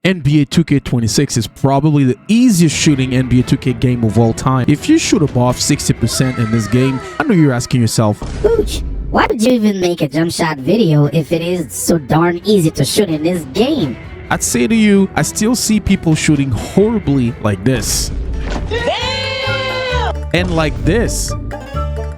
NBA 2K26 is probably the easiest shooting NBA 2K game of all time. If you shoot above 60% in this game, I know you're asking yourself, Pooch, why would you even make a jump shot video if it is so darn easy to shoot in this game? I'd say to you, I still see people shooting horribly like this. Damn! And like this.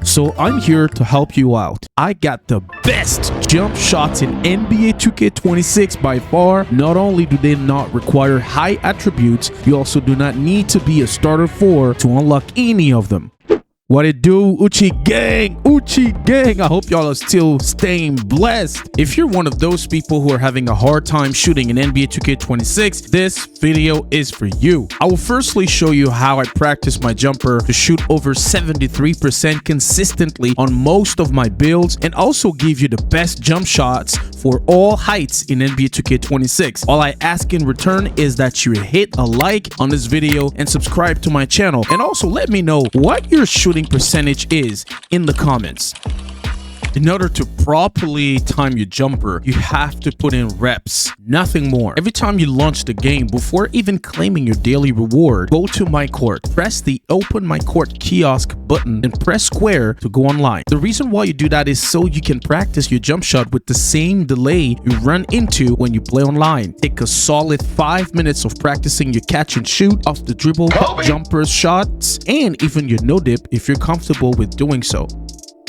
So I'm here to help you out. I got the best jump shots in NBA 2K26 by far. Not only do they not require high attributes, you also do not need to be a starter 4 to unlock any of them. What it do, Uchi gang? Uchi gang, I hope y'all are still staying blessed. If you're one of those people who are having a hard time shooting in NBA 2K26, this video is for you. I will firstly show you how I practice my jumper to shoot over 73% consistently on most of my builds, and also give you the best jump shots for all heights in NBA 2K26. All I ask in return is that you hit a like on this video and subscribe to my channel, and also let me know what your shooting percentage is in the comments. In order to properly time your jumper, you have to put in reps, nothing more. Every time you launch the game, before even claiming your daily reward, go to My Court, press the Open My Court kiosk button, and press square to go online. The reason why you do that is so you can practice your jump shot with the same delay you run into when you play online. Take a solid 5 minutes of practicing your catch and shoot, off the dribble, jumpers, shots, and even your no dip if you're comfortable with doing so.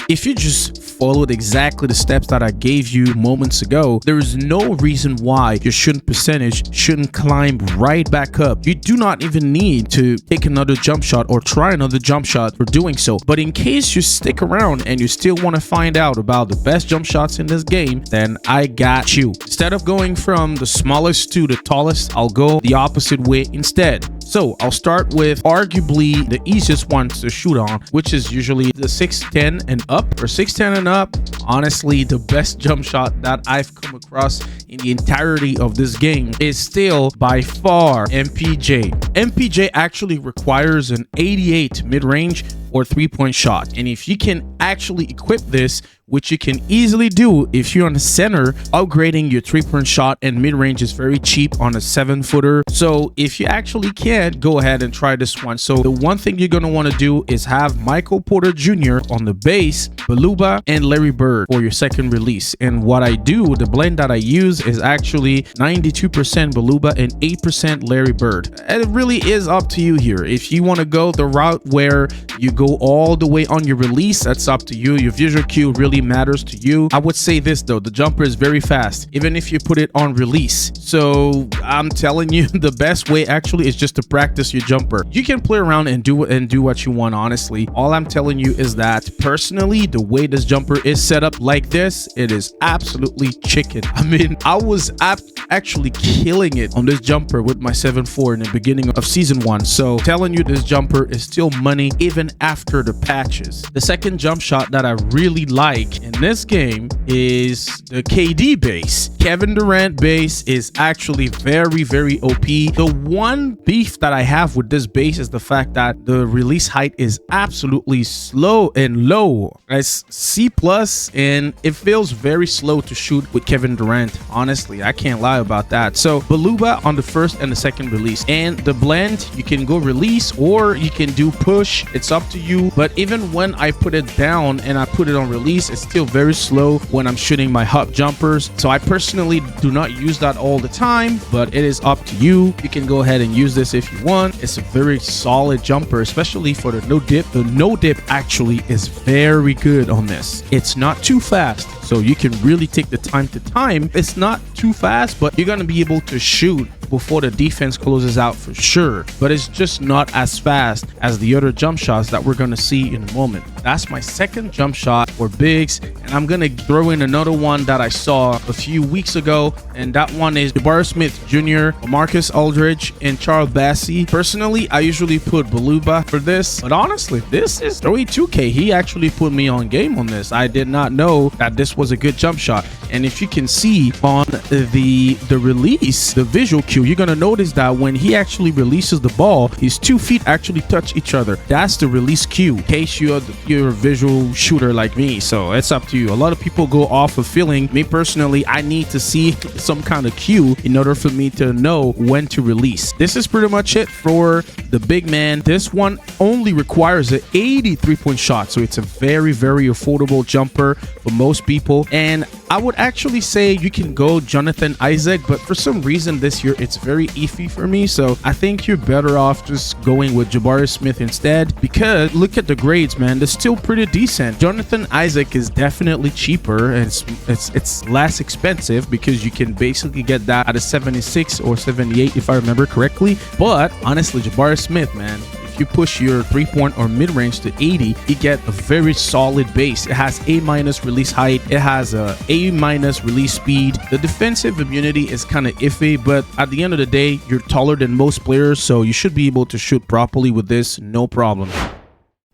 If you just followed exactly the steps that I gave you moments ago, there is no reason why your shooting percentage shouldn't climb right back up. You do not even need to take another jump shot or try another jump shot for doing so. But in case you stick around and you still want to find out about the best jump shots in this game, then I got you. Instead of going from the smallest to the tallest, I'll go the opposite way instead. So I'll start with arguably the easiest one to shoot on, which is usually the 6'10 and up, or 6'10 and up. Honestly, the best jump shot that I've come across in the entirety of this game is still by far MPJ. MPJ actually requires an 88 mid-range or 3-point shot, and if you can actually equip this, which you can easily do if you're on the center, upgrading your 3-point shot and mid-range is very cheap on a 7-footer. So if you actually can, go ahead and try this one. So the one thing you're going to want to do is have Michael Porter Jr. on the base, Baluba, and Larry Bird for your second release. And what I do, the blend that I use is actually 92% Baluba and 8% Larry Bird. And it really is up to you here. If you want to go the route where you go all the way on your release, that's up to you. Your visual cue really matters to you. I would say this though, the jumper is very fast even if you put it on release. So I'm telling you, the best way actually is just to practice your jumper. You can play around and do what you want. Honestly, all I'm telling you is that personally, the way this jumper is set up like this, it is absolutely chicken. I mean, I was actually killing it on this jumper with my 7.4 in the beginning of season 1. So telling you, this jumper is still money even after the patches. The second jump shot that I really like in this game is the KD base. Kevin Durant base is actually very OP. The one beef that I have with this base is the fact that the release height is absolutely slow and low. It's C+, and it feels very slow to shoot with Kevin Durant. Honestly, I can't lie about that. So Baluba on the first and the second release, and the blend, you can go release or you can do push. It's up to you. But even when I put it down and I put it on release, it's still very slow when I'm shooting my hop jumpers. So I personally do not use that all the time, but it is up to you. You can go ahead and use this if you want. It's a very solid jumper, especially for the no dip. The no dip actually is very good on this. It's not too fast, so you can really take the time to time. It's not too fast, but you're going to be able to shoot before the defense closes out for sure, but it's just not as fast as the other jump shots that we're going to see in a moment. That's my second jump shot for bigs, and I'm going to throw in another one that I saw a few weeks ago, and that one is Jabari Smith Jr., Marcus Aldridge, and Charles Bassey. Personally, I usually put Baluba for this, but honestly, this is 2K. He actually put me on game on this. I did not know that this was a good jump shot, and if you can see on the release, the visual cue Q, you're gonna notice that when he actually releases the ball, his 2 feet actually touch each other. That's the release cue, in case you're a visual shooter like me. So it's up to you. A lot of people go off of feeling. Me personally, I need to see some kind of cue in order for me to know when to release. This is pretty much it for the big man. This one only requires an 83-point shot, so it's a very, very affordable jumper for most people. And I would actually say you can go Jonathan Isaac, but for some reason this year it's very iffy for me, so I think you're better off just going with Jabari Smith instead, because look at the grades, man. They're still pretty decent. Jonathan Isaac is definitely cheaper, and it's less expensive because you can basically get that at a 76 or 78 if I remember correctly. But honestly, Jabari Smith, man, you push your 3-point or mid-range to 80, you get a very solid base. It has A- release height, it has a A- release speed. The defensive immunity is kind of iffy, but at the end of the day, you're taller than most players, so you should be able to shoot properly with this, no problem.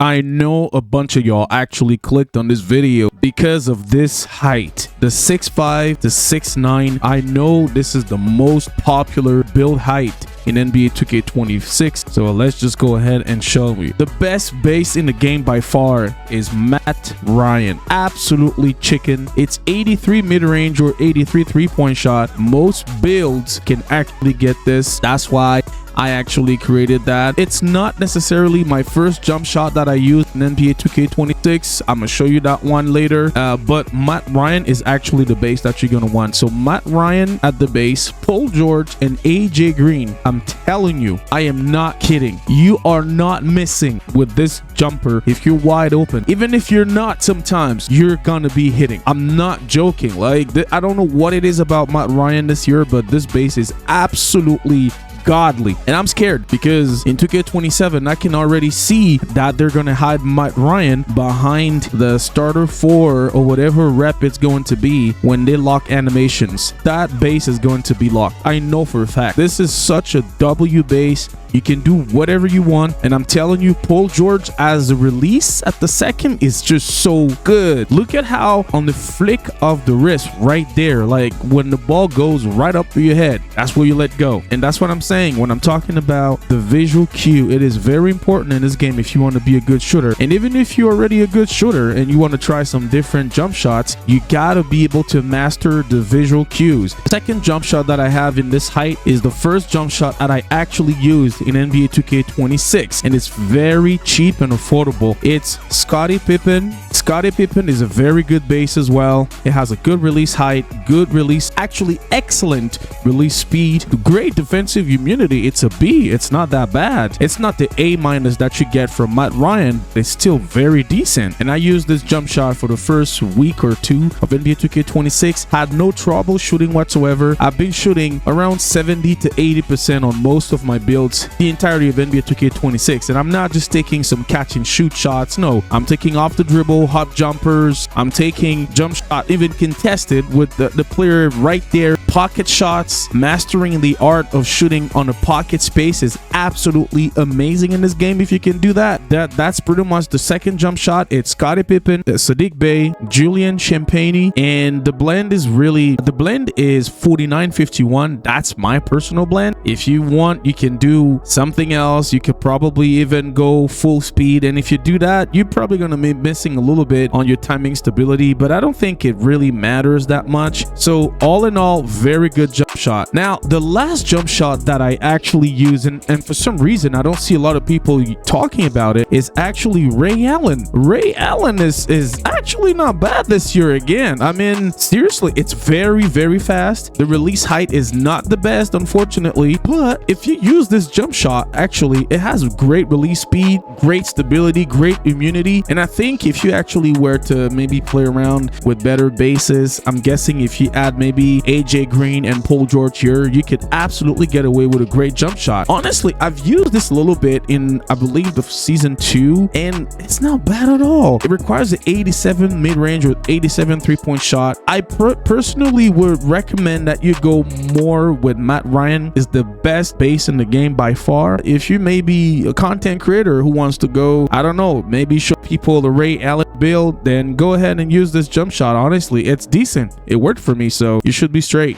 I know a bunch of y'all actually clicked on this video because of this height, the 6'5", the 6'9". I know this is the most popular build height in NBA 2K26, so let's just go ahead and show you. The best base in the game by far is Matt Ryan. Absolutely chicken. It's 83 mid-range or 83 3-point shot. Most builds can actually get this. That's why I actually created that. It's not necessarily my first jump shot that I used in NBA 2K26. I'm gonna show you that one later, but Matt Ryan is actually the base that you're gonna want. So Matt Ryan at the base, Paul George and AJ Green. I'm telling you, I am not kidding. You are not missing with this jumper if you're wide open. Even if you're not, sometimes you're gonna be hitting. I'm not joking. Like, I don't know what it is about Matt Ryan this year, but this base is absolutely godly, and I'm scared because in 2K27 I can already see that they're gonna hide Matt Ryan behind the starter 4 or whatever rep it's going to be when they lock animations. That base is going to be locked. I know for a fact. This is such a W base. You can do whatever you want, and I'm telling you, Paul George as a release at the second is just so good. Look at how on the flick of the wrist right there, like when the ball goes right up to your head, that's where you let go. And that's what I'm saying when I'm talking about the visual cue. It is very important in this game if you want to be a good shooter. And even if you're already a good shooter and you want to try some different jump shots, you gotta be able to master the visual cues. The second jump shot that I have in this height is the first jump shot that I actually used in NBA 2K26, and it's very cheap and affordable. It's Scottie Pippen. Scottie Pippen is a very good base as well. It has a good release height, good release, actually excellent release speed, great defensive immunity. It's a B. It's not that bad. It's not the A- that you get from Matt Ryan. It's still very decent. And I used this jump shot for the first week or two of NBA 2K26. Had no trouble shooting whatsoever. I've been shooting around 70 to 80% on most of my builds the entirety of NBA 2K26, and I'm not just taking some catch and shoot shots. No, I'm taking off the dribble, hop jumpers. I'm taking jump shot, even contested with the player right there. Pocket shots. Mastering the art of shooting on a pocket space is absolutely amazing in this game. If you can do that's pretty much the second jump shot. It's Scottie Pippen, Sadiq Bey, Julian Champagny, and the blend is 49-51. That's my personal blend. If you want, you can do something else. You could probably even go full speed, and if you do that, you're probably going to be missing a little bit on your timing stability, but I don't think it really matters that much. So all in all, very good jump shot. Now the last jump shot that I actually use, and for some reason I don't see a lot of people talking about it, is actually Ray Allen. Ray Allen is actually not bad this year again. I mean, seriously, it's very, very fast. The release height is not the best, unfortunately, but if you use this jump shot, actually it has great release speed, great stability, great immunity. And I think if you actually were to maybe play around with better bases, I'm guessing if you add maybe AJ Green and Paul George here, you could absolutely get away with a great jump shot. Honestly, I've used this a little bit in, I believe, the season 2, and it's not bad at all. It requires an 87 mid-range or 87 3-point shot. I personally would recommend that you go more with Matt Ryan. Is the best base in the game by far. If you may be a content creator who wants to go, I don't know, maybe show people the Ray Allen build, then go ahead and use this jump shot. Honestly, it's decent. It worked for me, so you should be straight.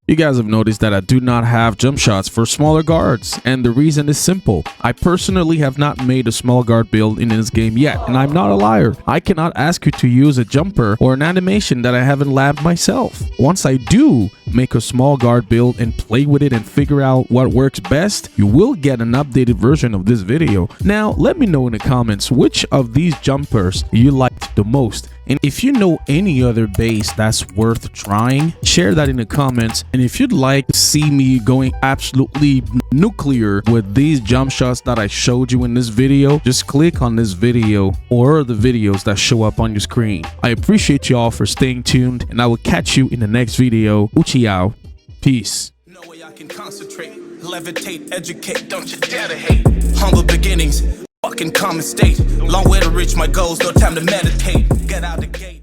You guys have noticed that I do not have jump shots for smaller guards, and the reason is simple. I personally have not made a small guard build in this game yet, and I'm not a liar. I cannot ask you to use a jumper or an animation that I haven't labbed myself. Once I do make a small guard build and play with it and figure out what works best, you will get an updated version of this video. Now, let me know in the comments which of these jumpers you liked the most. And if you know any other base that's worth trying, share that in the comments. And if you'd like to see me going absolutely nuclear with these jump shots that I showed you in this video, just click on this video or the videos that show up on your screen. I appreciate y'all for staying tuned, and I will catch you in the next video. Uchiao. Peace. No way I can concentrate, levitate, educate, don't you dare to hate. Humble beginnings, fucking common state. Long way to reach my goals, no time to meditate. Get out the gate.